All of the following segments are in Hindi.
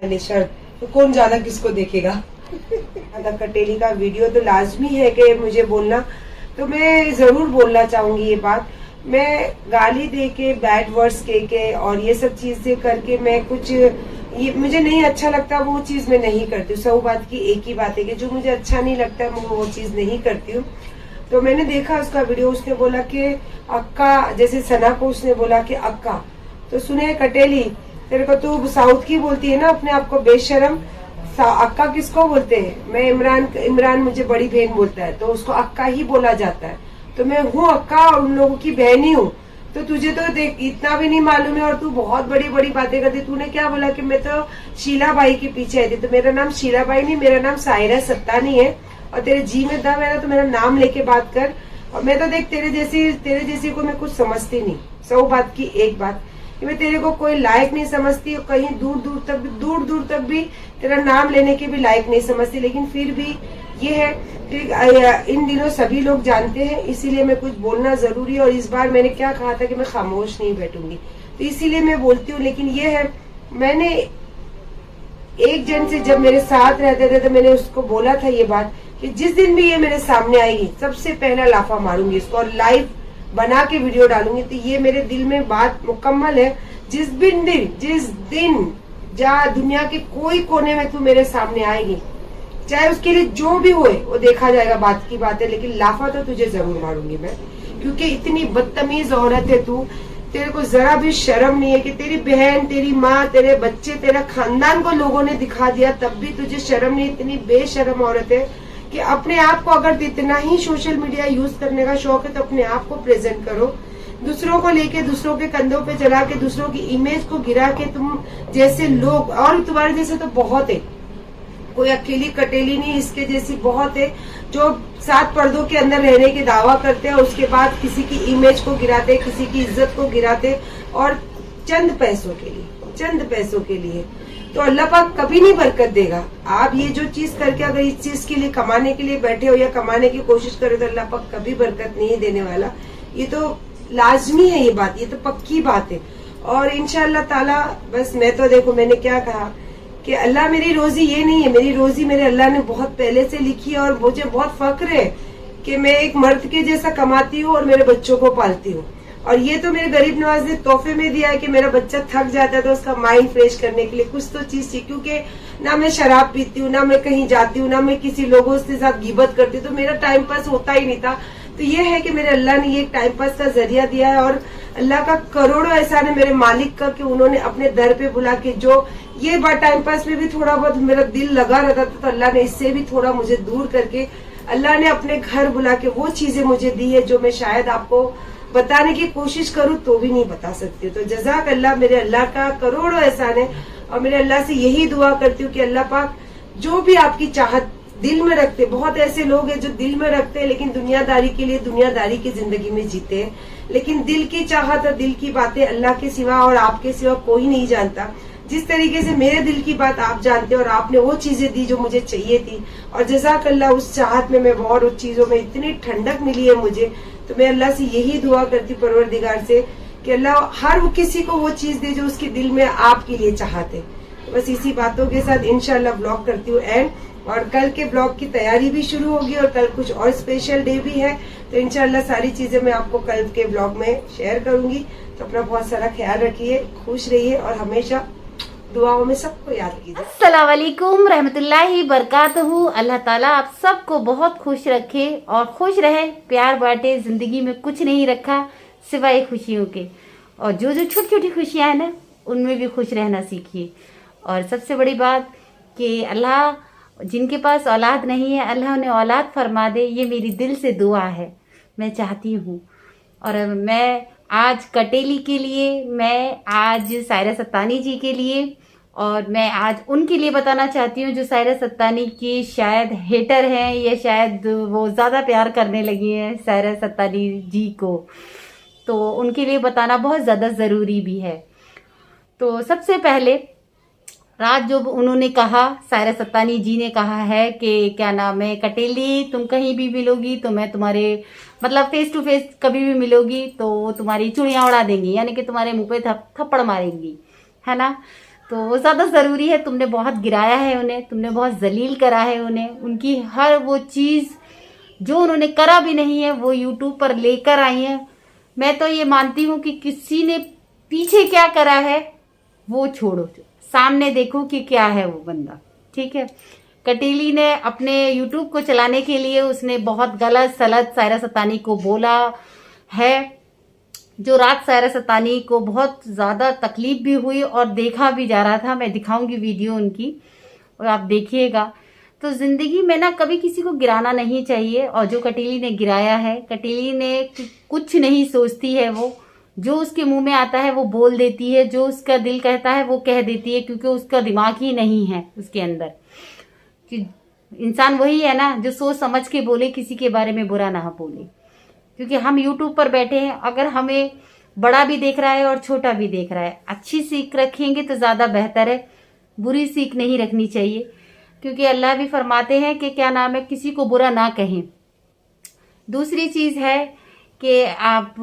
पहले शर्त तो कौन ज्यादा किसको देखेगा। कटेली का वीडियो तो लाजमी है कि मुझे बोलना, तो मैं जरूर बोलना चाहूंगी ये बात। मैं गाली दे के, बैड वर्ड्स के और ये सब चीजें करके मैं कुछ, ये मुझे नहीं अच्छा लगता, वो चीज मैं नहीं करती हूँ। सब बात की एक ही बात है कि जो मुझे अच्छा नहीं लगता मैं वो चीज नहीं करती हूँ। तो मैंने देखा उसका वीडियो, उसने बोला कि अक्का, जैसे सना को उसने बोला कि अक्का, तो सुने कटेली तेरे को तू साउथ की बोलती है ना अपने आप को बेशरम, अक्का किसको बोलते हैं? मैं इमरान मुझे बड़ी बहन बोलता है तो उसको अक्का ही बोला जाता है, तो मैं हूँ अक्का और उन लोगों की बहन ही हूँ। तो तुझे तो देख इतना भी नहीं मालूम है और तू बहुत बड़ी बड़ी बातें करती। तूने क्या बोला कि मैं तो शीलाबाई के पीछे आई थी, तो मेरा नाम शीलाबाई नहीं, मेरा नाम सायरा सत्तानी है। और तेरे जी में दम है ना तो मेरा नाम लेके बात कर। और मैं तो देख तेरे जैसी को मैं कुछ समझती नहीं। सौ बात की एक बात, मैं तेरे को कोई लायक नहीं समझती और कहीं दूर दूर तक भी तेरा नाम लेने के भी लायक नहीं समझती। लेकिन फिर भी ये है कि इन दिनों सभी लोग जानते हैं, इसीलिए मैं कुछ बोलना जरूरी है। और इस बार मैंने क्या कहा था कि मैं खामोश नहीं बैठूंगी, तो इसीलिए मैं बोलती हूँ। लेकिन ये है, मैंने एक जन से जब मेरे साथ रहते थे तो मैंने उसको बोला था ये बात कि जिस दिन भी ये मेरे सामने आएगी सबसे पहला लाफा मारूंगी इसको और लाइव बना के वीडियो डालूंगी। तो ये मेरे दिल में बात मुकम्मल है। जिस दिन जहाँ दुनिया के कोई कोने में तू मेरे सामने आएगी, चाहे उसके लिए जो भी होए वो देखा जाएगा, बात की बात है। लेकिन लाफा तो तुझे जरूर मारूंगी मैं, क्योंकि इतनी बदतमीज औरत है तू। तेरे को जरा भी शर्म नहीं है कि तेरी बहन, तेरी माँ, तेरे बच्चे, तेरा खानदान को लोगों ने दिखा दिया, तब भी तुझे शर्म नहीं। इतनी बेशर्म औरत है कि अपने आप को, अगर इतना ही सोशल मीडिया यूज करने का शौक है तो अपने आप को प्रेजेंट करो। दूसरों को लेके, दूसरों के कंधों पे चला के, दूसरों की इमेज को गिरा के, तुम जैसे लोग, और तुम्हारे जैसे तो बहुत है, कोई अकेली कटेली नहीं, इसके जैसी बहुत है जो 7 पर्दों के अंदर रहने के दावा करते हैं और उसके बाद किसी की इमेज को गिराते, किसी की इज्जत को गिराते, और चंद पैसों के लिए। तो अल्लाह पाक कभी नहीं बरकत देगा। आप ये जो चीज करके अगर इस चीज के लिए कमाने के लिए बैठे हो या कमाने की कोशिश करे तो अल्लाह पाक कभी बरकत नहीं देने वाला। ये तो लाजमी है, ये बात, ये तो पक्की बात है। और इंशाअल्लाह ताला, बस मैं तो देखो, मैंने क्या कहा कि अल्लाह मेरी रोजी ये नहीं है, मेरी रोजी मेरे अल्लाह ने बहुत पहले से लिखी है। और मुझे बहुत फख्र है कि मैं एक मर्द के जैसा कमाती हूँ और मेरे बच्चों को पालती हूँ। और ये तो मेरे गरीब नवाज ने तोहफे में दिया है कि मेरा बच्चा थक जाता है तो उसका माइंड फ्रेश करने के लिए कुछ तो चीज चाहिए। क्योंकि ना मैं शराब पीती हूँ, ना मैं कहीं जाती हूँ, ना मैं किसी लोगों के साथ गिबत करती हूँ, तो मेरा टाइम पास होता ही नहीं था। तो ये है कि मेरे अल्लाह ने ये टाइम पास का जरिया दिया है। और अल्लाह का करोड़ों एहसान है मेरे मालिक का कि उन्होंने अपने दर पे बुला के, जो ये बात टाइम पास में भी थोड़ा बहुत मेरा दिल लगा रहता था तो अल्लाह ने इससे भी थोड़ा मुझे दूर करके अल्लाह ने अपने घर बुला के वो चीजें मुझे दी है जो मैं शायद आपको बताने की कोशिश करूं तो भी नहीं बता सकती। तो जज़ाक अल्लाह, मेरे अल्लाह का करोड़ों एहसान है। और मेरे अल्लाह से यही दुआ करती हूँ कि अल्लाह पाक जो भी आपकी चाहत दिल में रखते, बहुत ऐसे लोग हैं जो दिल में रखते हैं लेकिन दुनियादारी के लिए दुनियादारी की जिंदगी में जीते हैं, लेकिन दिल की चाहत और दिल की बातें अल्लाह के सिवा और आपके सिवा कोई नहीं जानता। जिस तरीके से मेरे दिल की बात आप जानते हैं और आपने वो चीजें दी जो मुझे चाहिए थी, और जज़ाक अल्लाह, उस चाहत में मैं और उस चीजों में इतनी ठंडक मिली है मुझे। तो मैं अल्लाह से यही दुआ करती हूँ, परवरदिगार से, कि अल्लाह हर किसी को वो चीज दे जो उसके दिल में आपके लिए चाहते। तो बस इसी बातों के साथ इंशाल्लाह ब्लॉग करती हूँ एंड। और कल के ब्लॉग की तैयारी भी शुरू होगी और कल कुछ और स्पेशल डे भी है, तो इंशाल्लाह सारी चीजें मैं आपको कल के ब्लॉग में शेयर करूंगी। तो अपना बहुत सारा ख्याल रखिए, खुश रहिए और हमेशा दुआओं में सबको याद कीजिए। अस्सलाम वालेकुम रहमतुल्लाहि बरकातहू। अल्लाह ताला आप सबको बहुत खुश रखे और खुश रहे, प्यार बांटे। जिंदगी में कुछ नहीं रखा सिवाय खुशियों के, और जो जो छोटी छोटी खुशियां हैं ना उनमें भी खुश रहना सीखिए। और सबसे बड़ी बात कि अल्लाह जिनके पास औलाद नहीं है अल्लाह उन्हें औलाद फरमा दे, ये मेरी दिल से दुआ है, मैं चाहती हूँ। और मैं आज कटेली के लिए, मैं आज सायरा सत्तानी जी के लिए, और मैं आज उनके लिए बताना चाहती हूँ जो सायरा सत्तानी की शायद हेटर हैं या शायद वो ज़्यादा प्यार करने लगी हैं सायरा सत्तानी जी को, तो उनके लिए बताना बहुत ज़्यादा ज़रूरी भी है। तो सबसे पहले रात जो उन्होंने कहा, सायरा सत्तानी जी ने कहा है कि क्या नाम है, कटेली तुम कहीं भी मिलोगी तो मैं तुम्हारे मतलब फेस टू फेस कभी भी मिलोगी तो तुम्हारी चुड़ियाँ उड़ा देंगी, यानी कि तुम्हारे मुंह पे थप्पड़ मारेंगी, है ना। तो वो ज़्यादा ज़रूरी है। तुमने बहुत गिराया है उन्हें, तुमने बहुत जलील करा है उन्हें, उनकी हर वो चीज़ जो उन्होंने करा भी नहीं है वो यूट्यूब पर लेकर आई है। मैं तो ये मानती हूँ कि किसी ने पीछे क्या करा है वो छोड़ो, सामने देखो कि क्या है वो बंदा, ठीक है। कटीली ने अपने यूट्यूब को चलाने के लिए उसने बहुत गलत सलत सायरा सतानी को बोला है, जो रात सायरा सतानी को बहुत ज़्यादा तकलीफ भी हुई और देखा भी जा रहा था। मैं दिखाऊंगी वीडियो उनकी और आप देखिएगा। तो ज़िंदगी में ना कभी किसी को गिराना नहीं चाहिए, और जो कटीली ने गिराया है, कटीली ने कुछ नहीं सोचती है, वो जो उसके मुंह में आता है वो बोल देती है, जो उसका दिल कहता है वो कह देती है, क्योंकि उसका दिमाग ही नहीं है उसके अंदर। कि इंसान वही है ना जो सोच समझ के बोले, किसी के बारे में बुरा ना बोले। क्योंकि हम यूट्यूब पर बैठे हैं, अगर हमें बड़ा भी देख रहा है और छोटा भी देख रहा है, अच्छी सीख रखेंगे तो ज़्यादा बेहतर है, बुरी सीख नहीं रखनी चाहिए। क्योंकि अल्लाह भी फरमाते हैं कि क्या नाम है, किसी को बुरा ना कहें। दूसरी चीज़ है कि आप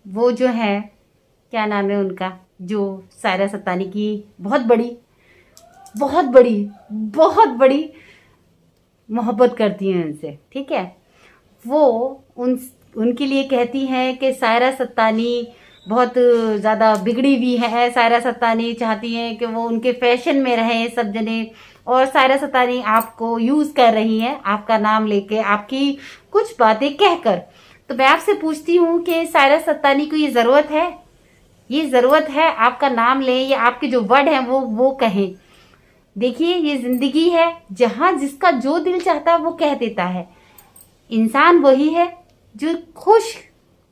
वो जो है क्या नाम है उनका, जो सायरा सतानी की बहुत बड़ी मोहब्बत करती हैं उनसे, ठीक है। वो उनके लिए कहती हैं कि सायरा सतानी बहुत ज़्यादा बिगड़ी हुई है, सायरा सतानी चाहती हैं कि वो उनके फैशन में रहें सब जने, और सायरा सतानी आपको यूज़ कर रही हैं, आपका नाम लेके, आपकी कुछ बातें कहकर। तो मैं आपसे पूछती हूँ कि सायरा सतानी को ये ज़रूरत है? ये ज़रूरत है आपका नाम लें या आपके जो वर्ड हैं वो कहें? देखिए, ये ज़िंदगी है, जहाँ जिसका जो दिल चाहता है वो कह देता है। इंसान वही है जो खुश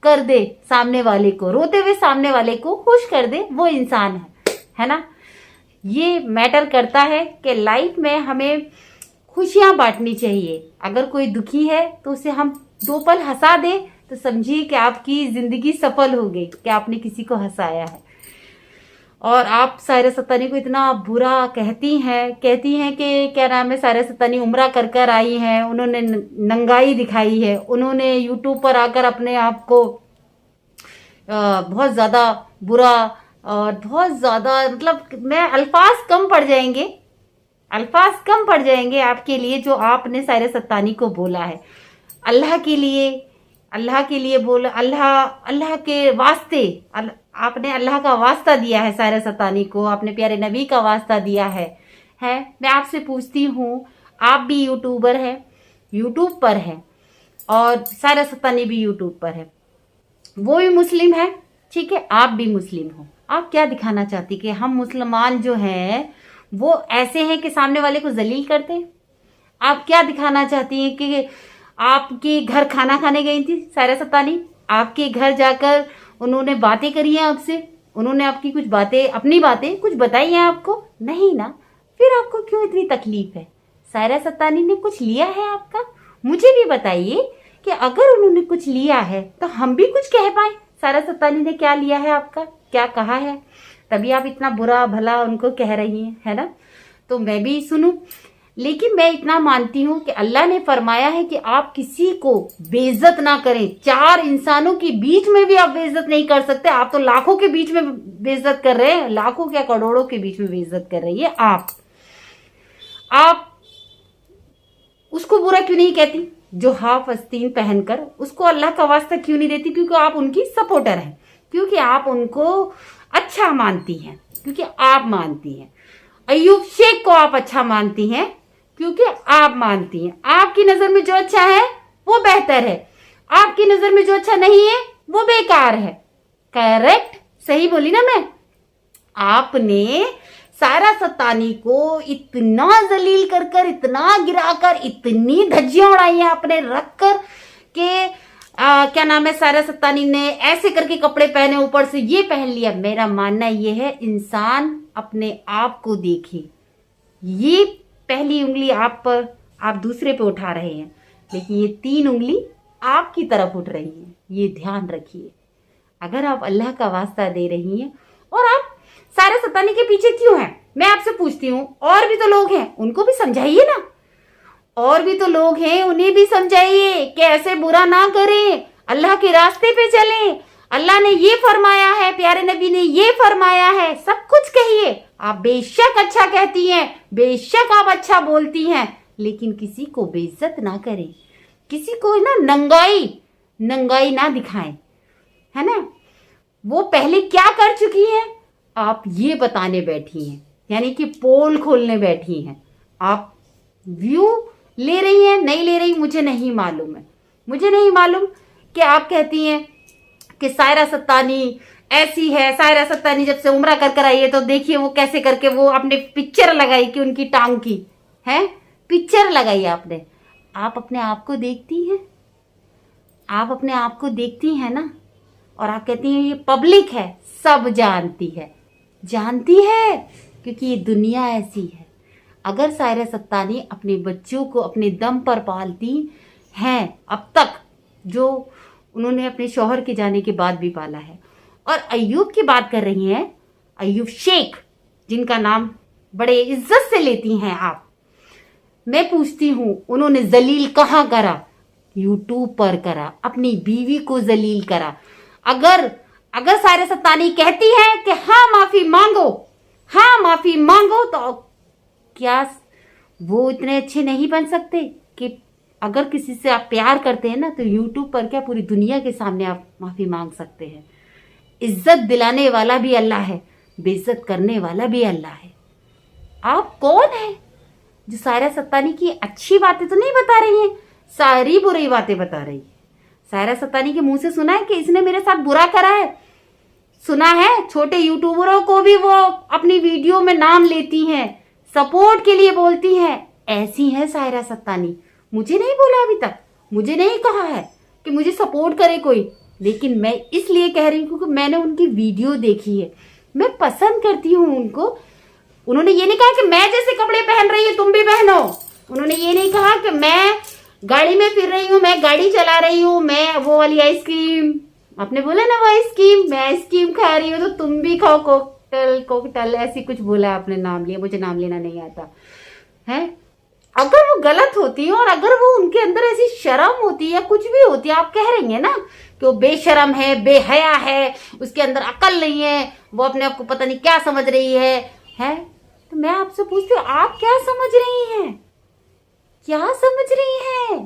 कर दे सामने वाले को, रोते हुए सामने वाले को खुश कर दे, वो इंसान है ना। ये मैटर करता है कि लाइफ में हमें खुशियाँ बांटनी चाहिए। अगर कोई दुखी है तो उसे हम 2 पल हंसा दें तो समझिए कि आपकी ज़िंदगी सफल हो गई, कि आपने किसी को हंसाया है। और आप सायरा सतानी को इतना बुरा कहती हैं कि क्या नाम है, सायरा सतानी उम्रा कर कर आई हैं, उन्होंने नंगाई दिखाई है, उन्होंने यूट्यूब पर आकर अपने आप को बहुत ज़्यादा बुरा और बहुत ज़्यादा, मतलब मैं अल्फाज कम पड़ जाएंगे आपके लिए जो आपने सायरा सतानी को बोला है। अल्लाह के लिए बोला, अल्लाह के वास्ते, आपने अल्लाह का वास्ता दिया है सायरा सतानी को, आपने प्यारे नबी का वास्ता दिया है। मैं आपसे पूछती हूँ, आप भी यूट्यूबर हैं, यूट्यूब पर है, और सायरा सतानी भी यूट्यूब पर है, वो भी मुस्लिम है, ठीक है, आप भी मुस्लिम हो। आप क्या दिखाना चाहती कि हम मुसलमान जो हैं वो ऐसे हैं कि सामने वाले को जलील करते हैं? आप क्या दिखाना चाहती हैं कि आपके घर खाना खाने गई थी सायरा सतानी, आपके घर जाकर उन्होंने बातें करी हैं आपसे, उन्होंने आपकी कुछ बातें, अपनी बातें कुछ बताई हैं आपको? नहीं ना, फिर आपको क्यों इतनी तकलीफ है? सायरा सतानी ने कुछ लिया है आपका? मुझे भी बताइए कि अगर उन्होंने कुछ लिया है तो हम भी कुछ कह पाए। सायरा सतानी ने क्या लिया है आपका, क्या कहा है, तभी आप इतना बुरा भला उनको कह रही हैं, है ना। तो मैं भी सुनूं, लेकिन मैं इतना मानती हूँ कि अल्लाह ने फरमाया है कि आप किसी को बेइज्जत ना करें। 4 इंसानों के बीच में भी आप बेइज्जत नहीं कर सकते। आप तो लाखों के बीच में बेइज्जत कर रहे हैं, लाखों क्या करोड़ों के बीच में बेइज्जत कर रही है आप उसको बुरा क्यों नहीं कहती जो हाफ आस्तीन पहनकर, उसको अल्लाह का वास्ता क्यों नहीं देती? क्योंकि आप उनकी सपोर्टर हैं, क्योंकि आप उनको अच्छा मानती हैं, क्योंकि आप मानती हैं। अय्यूब शेख को आप अच्छा मानती हैं क्योंकि आप मानती हैं। आपकी नजर में जो अच्छा है वो बेहतर है, आपकी नजर में जो अच्छा नहीं है वो बेकार है। करेक्ट, सही बोली ना मैं? आपने सायरा सतानी को इतना जलील कर इतना गिराकर, इतनी धज्जियां उड़ाई हैं आपने रख कर के क्या नाम है, सायरा सतानी ने ऐसे करके कपड़े पहने, ऊपर से ये पहन लिया। मेरा मानना ये है, इंसान अपने आप को देखे। ये पहली उंगली आप पर, आप दूसरे पे उठा रहे हैं, लेकिन ये 3 उंगली आपकी तरफ उठ रही है, ये ध्यान रखिए। अगर आप अल्लाह का वास्ता दे रही हैं, और आप सायरा सतानी के पीछे क्यों हैं? मैं आपसे पूछती हूँ, और भी तो लोग हैं, उनको भी समझाइए ना। और भी तो लोग हैं, उन्हें भी समझाइए कि ऐसे बुरा ना करें, अल्लाह के रास्ते पे चलें। अल्लाह ने ये फरमाया है, प्यारे नबी ने ये फरमाया है, सब कुछ कहिए। आप बेशक अच्छा कहती हैं, बेशक आप अच्छा बोलती हैं, लेकिन किसी को बेइज्जत ना करें, किसी को ना नंगाई ना दिखाएं, है ना। वो पहले क्या कर चुकी हैं आप ये बताने बैठी हैं, यानी कि पोल खोलने बैठी हैं। आप व्यू ले रही हैं, नहीं ले रही मुझे नहीं मालूम है, मुझे नहीं मालूम कि आप कहती हैं कि सायरा सत्तानी ऐसी है। सायरा सत्तानी जब से उम्रा कर आई है तो देखिए वो कैसे करके वो आपने पिक्चर लगाई कि उनकी टांग की है, पिक्चर लगाई आपने। आप अपने आप को देखती हैं, आप अपने आप को देखती हैं ना, और आप कहती हैं ये पब्लिक है, सब जानती है क्योंकि ये दुनिया ऐसी है। अगर सायरा सत्तानी अपने बच्चों को अपने दम पर पालती हैं, अब तक जो उन्होंने अपने शौहर के जाने के बाद भी पाला है, और अय्यूब की बात कर रही हैं, अय्यूब शेख जिनका नाम बड़े इज्जत से लेती हैं आप, मैं पूछती हूं उन्होंने जलील कहाँ करा? यूट्यूब पर करा, अपनी बीवी को जलील करा। अगर सायरा सत्तानी कहती है कि हाँ माफी मांगो, तो क्या वो इतने अच्छे नहीं बन सकते कि अगर किसी से आप प्यार करते हैं ना तो यूट्यूब पर क्या पूरी दुनिया के सामने आप माफी मांग सकते हैं। इज्जत दिलाने वाला भी अल्लाह है, बेइज्जत करने वाला भी अल्लाह है। आप कौन है जो सायरा सत्तानी की अच्छी बातें तो नहीं बता रही हैं, सारी बुरी बातें बता रही है। सायरा सत्तानी के मुंह से सुना है कि इसने मेरे साथ बुरा करा है, सुना है। छोटे यूट्यूबरों को भी वो अपनी वीडियो में नाम लेती हैं, सपोर्ट के लिए बोलती हैं। ऐसी है सायरा सत्तानी। मुझे नहीं बोला अभी तक, मुझे नहीं कहा है कि मुझे सपोर्ट करे कोई, लेकिन मैं इसलिए कह रही हूँ क्योंकि मैंने उनकी वीडियो देखी है, मैं पसंद करती हूँ उनको। उन्होंने ये नहीं कहा कि मैं जैसे कपड़े पहन रही हूँ तुम भी पहनो। उन्होंने ये नहीं कहा कि मैं गाड़ी में फिर रही हूँ, मैं गाड़ी चला रही हूँ, मैं वो वाली आइसक्रीम, आपने बोला ना वो आइसक्रीम, मैं आइसक्रीम खा रही हूँ तो तुम भी खाओ, कोकटल ऐसी कुछ बोला आपने, नाम लिया, मुझे नाम लेना नहीं आता है। अगर वो गलत होती है और अगर वो उनके अंदर ऐसी शर्म होती है या कुछ भी होती है, आप कह रही हैं ना कि वो बेशर्म है, बेहया है, उसके अंदर अकल नहीं है, वो अपने आप को पता नहीं क्या समझ रही है, तो मैं आपसे पूछती हूँ आप क्या समझ रही हैं, क्या समझ रही हैं?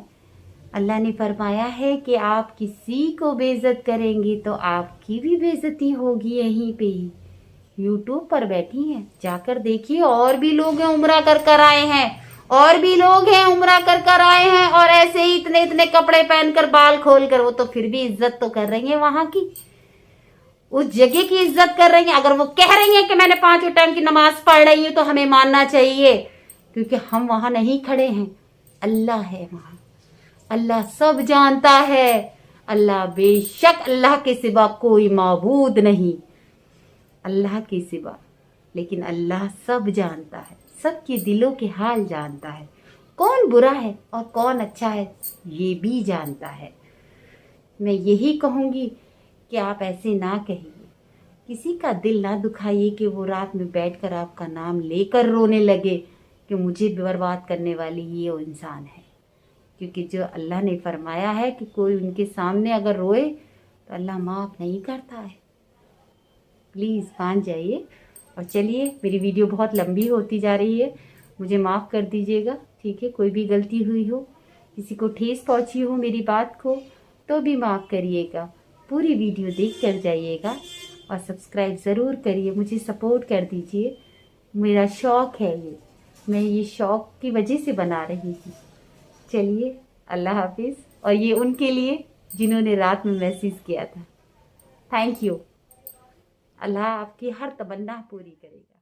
अल्लाह ने फरमाया है कि आप किसी को बेइज्जत करेंगी तो आपकी भी बेइज्जती होगी यहीं पे ही। यूट्यूब पर बैठी हैं, जाकर देखिए, और भी लोग हैं उम्रा कर आए हैं, और भी लोग हैं उम्रा कर आए हैं, और ऐसे ही इतने इतने कपड़े पहनकर, बाल खोलकर, वो तो फिर भी इज्जत तो कर रही है, वहां की उस जगह की इज्जत कर रही हैं। अगर वो कह रही हैं कि मैंने 5 टाइम की नमाज पढ़ रही हूँ तो हमें मानना चाहिए, क्योंकि हम वहां नहीं खड़े हैं, अल्लाह है वहां, अल्लाह सब जानता है। अल्लाह बेशक, अल्लाह के सिवा कोई माबूद नहीं, अल्लाह के सिवा, लेकिन अल्लाह सब जानता है, सबके दिलों के हाल जानता है, कौन बुरा है और कौन अच्छा है ये भी जानता है। मैं यही कहूँगी कि आप ऐसे ना कहिए, किसी का दिल ना दुखाइए कि वो रात में बैठकर आपका नाम लेकर रोने लगे कि मुझे बर्बाद करने वाली ये वो इंसान है, क्योंकि जो अल्लाह ने फरमाया है कि कोई उनके सामने अगर रोए तो अल्लाह माफ़ नहीं करता है। प्लीज़ मान जाइए। और चलिए, मेरी वीडियो बहुत लंबी होती जा रही है, मुझे माफ़ कर दीजिएगा, ठीक है। कोई भी गलती हुई हो, किसी को ठेस पहुंची हो मेरी बात को, तो भी माफ़ करिएगा। पूरी वीडियो देख कर जाइएगा और सब्सक्राइब ज़रूर करिए, मुझे सपोर्ट कर दीजिए। मेरा शौक़ है ये, मैं ये शौक़ की वजह से बना रही थी। चलिए, अल्लाह हाफिज़। और ये उनके लिए जिन्होंने रात में मैसेज किया था, थैंक यू। अल्लाह आपकी हर तमन्ना पूरी करेगा।